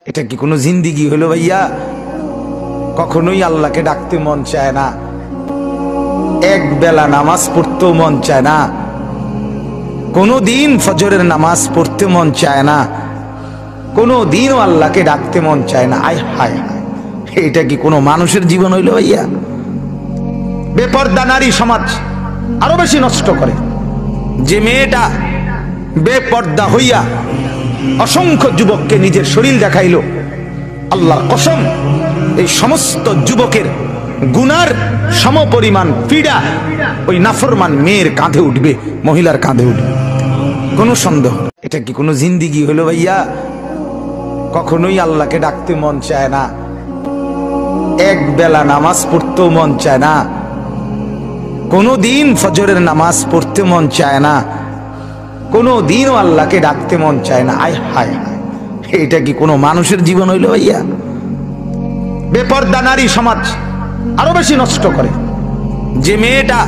এটা কি কোনো জিন্দিগি হলো ভাইয়া? কখনোই আল্লাহকে ডাকতে মন চায় না, এক বেলা নামাজ পড়তেও মন চায় না, কোনো দিন ফজরের নামাজ পড়তে মন চায় না, কোনো দিনও আল্লাহকে ডাকতে মন চায় না। আয় হায় হায়, এটা কি কোনো মানুষের জীবন হইল ভাইয়া? বেপর্দা নারী সমাজ আরো বেশি নষ্ট করে। যে মেয়েটা বেপর্দা হইয়া অসংখ্য যুবককে নিজের শরীর দেখাইল, আল্লাহর কসম এই সমস্ত যুবকের গুনার সমপরিমাণ পীড়া ওই নাফরমান মেয়ের কাঁধে উঠবে, মহিলার কাঁধে উঠবে, কোনো সন্দেহ। এটা কি কোনো জিন্দিগি হলো ভাইয়া? কখনোই আল্লাহকে ডাকতে মন চায় না, এক বেলা নামাজ পড়তেও মন চায় না, কোনো দিন ফজরের নামাজ পড়তে মন চায় না, কোনো দিনও আল্লাহকে ডাকতে মন চায় না। আয় হায় হায়, এটা কি কোনো মানুষের জীবন হইল ভাইয়া? বেপর্দা নারী সমাজ আরো বেশি নষ্ট করে। যে মেয়েটা